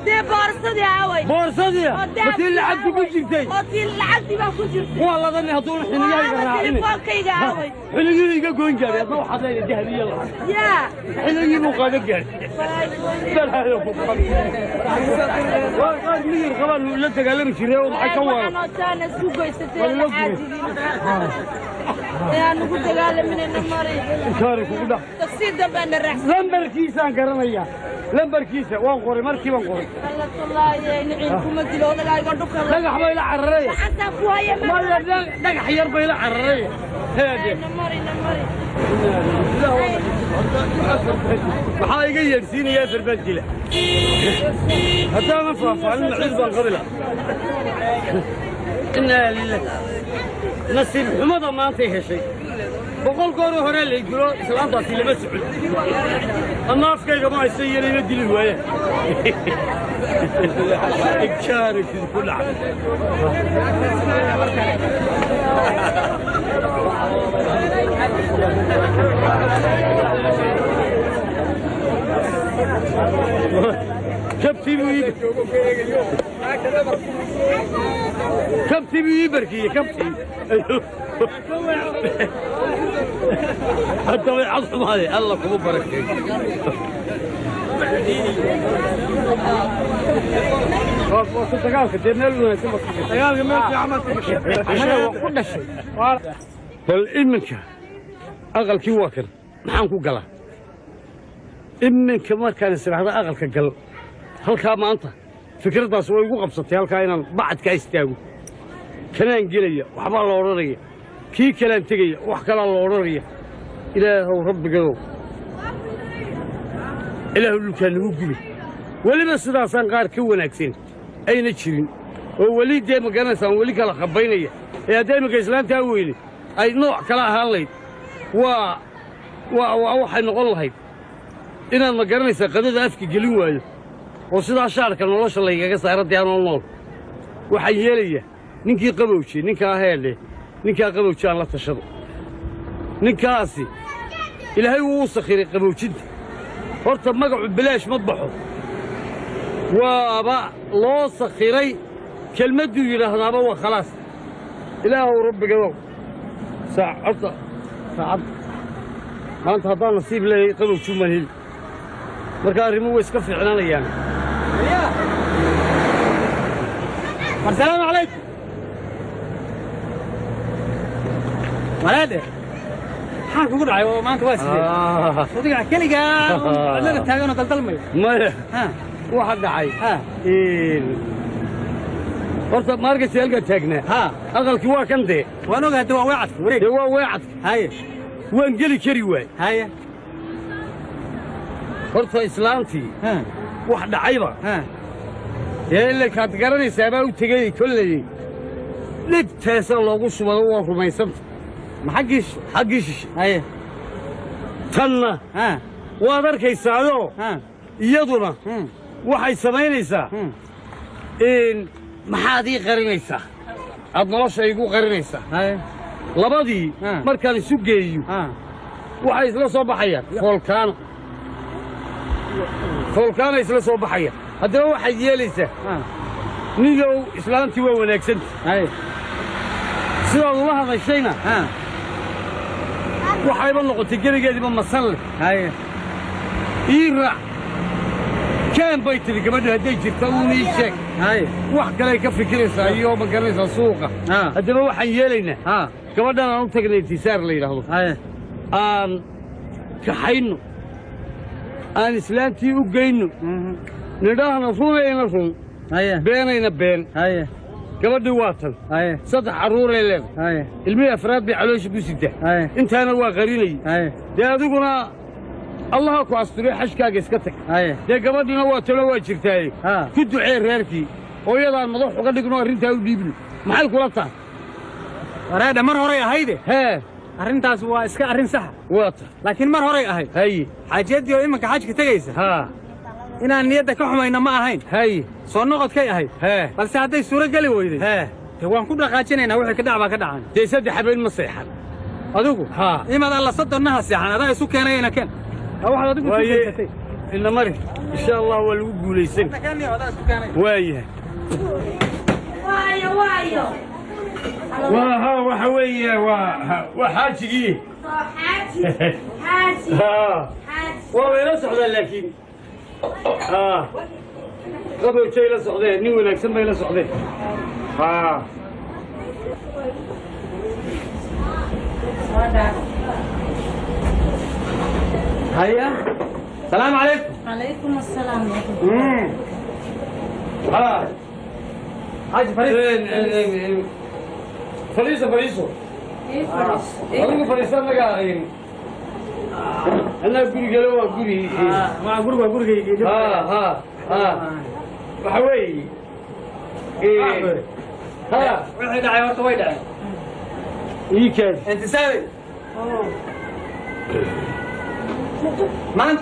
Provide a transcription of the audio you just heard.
دي بورصتي هاوي بورصتي وتي لعبتي كجرتي وتي لعبتي ما كجرتي والله ظني هدول حنيا يراعيني تليفونكيغا هاوي حنيا كون جاري هذا واحد ذهبيه الله يا حنيا مو قاد جاري قال مين قبل لا تكلم شيء وما كوار انا كان سوق يستاهل عادي يا نقول تقال من النمري شارك وكذا تقصيد دبان الرحس لمبر كيسان قرنيا لمبر كيسه وان قوري مركي وان قوري الله ينعيكم دلو لا يقدك دغح بايلا عرريه حتى كويا ما دغح ير بايلا عرريه هادي نمري maxaa iga yeersiinaya farbaadkila haddana ma faahfaahin ciid baan qabila inaa lillahi nasiib xumada maantay heshay boqol goor hore la jiro islaantaasi lama socon ama afkayga ma haysan yeelina dili waaya ikaarik kul كبتي بيبركي كبتي حتى يعظم هذه الله كم بركة فالإنك أغل كي واكر نحن كلا إنك ما كان السبع هذا أغل كقل هل كان ما أنت فكرتها سوي وقبصتي هل كان بعد كايستاوي كلام جلية وحبال الأورورية كي كلام تجي وحكى الأورورية إله رب قلوب إله اللي كان هو قلي ولي بس ده صار قار كون أكسين أين تشرين وولي دائما كان سان ولي كلا خبينية يا دائما كإسلام تأويلي أي نوع كلا هاللي وأوحى نقول هاي إن المقرنة سقطت أفكي قلوة وصدا شارك النلاش اللي يجي صار ديان النور وحياليه نكى قبوشي نكى هالي نكى قبوشي الله تشرب نكاسي إلى هاي وصخير قبوشي هرت مقعد بلاش مطبحه وابا الله صخيري كلمة دويلة هذا هو خلاص إله رب قلوب ساعة ما أنت هذا نصيب لي قبوشي مهيل مركا ريمو يسكف عنانا يعني السلام عليكم ولادي حاك ugu dhacay oo maanta waa sidee wadiga kaliga la taagan oo daldalmay maya waxa dhacay horta markii halka taagnaa aqalkii waa kan de waan ogahay waa weecad wareeg waa weecad haye waan gali kari waay haye horta islaantii wax dhacayba اللي كانت قرني سبا وتجي كل لب تاسع لوجو شو بدو وما يسمت ما حقيش هاي تنا وادر كيسادو يدنا waxay sameynaysaa in maxaadii qarinaysaa aad nolosha igu qarinaysaa labadii markaan isu geeyo waxay isla soo baxayaan volcano isla soo baxayaan haddaba waxaad yeelaysaa niyow islaantii waa wanaagsanta sidaad ula hadashayna waxayba noqotay geligeediiba masan leh ii raac كان بيت اللي قبل هدي جرتوني شك واحد قال يكفي كريسة يوم قريسة سوقة هذا هو حيالينا قبل أنا نطق الانتصار اللي له kaxayno aan islaantii u geyno nidhaahna runayna run beenayna been gabadhii waa tan 3 carruuray leedahay ilmihii afraad bay caloosha ku sitaa intaana waa qarinayay dee adiguna allaha ku asturay xashkaaga iska tag dee gabadhiina waa talo waa jirtaaye ku ducee reerkii hooyadaan madax uga dhigno arrintaa u dhiibno maxay kula tahay waraadha mar horay ahayde arrintaas waa iska arrin saxa waata laakiin mar horay ahayd xaajiyaddii oo iminka xajka tegaysa inaan niyadda ka xumayna ma ahayn soo noqodkay ahayd balse hadday suuro geli weyday dee waan ku dhaqaajinaynaa wixii ka dhac baa ka dhacan dee 3 habeen ma seexan adigu imaad alla soddonnaha seexan adaa isu keenayna keen waxaad adigu sugaysatay ina mari insha allah waa lagu guulaysan waayahay waayo waa waxa weeye waa xaajigii xaaji waa wayla socdaa laakiin qabowjay la socdeen nin wanaagsan bay la socdeen هيا السلام عليكم. عليكم السلام. حاج فريد. فريسة. ايه فريس؟ أنا فريسة ما قاعدين. أنا أقول قالوا أقول. ما أقول. وحوي. واحد عيار طويل. كان. أنت سامي. ما أنت.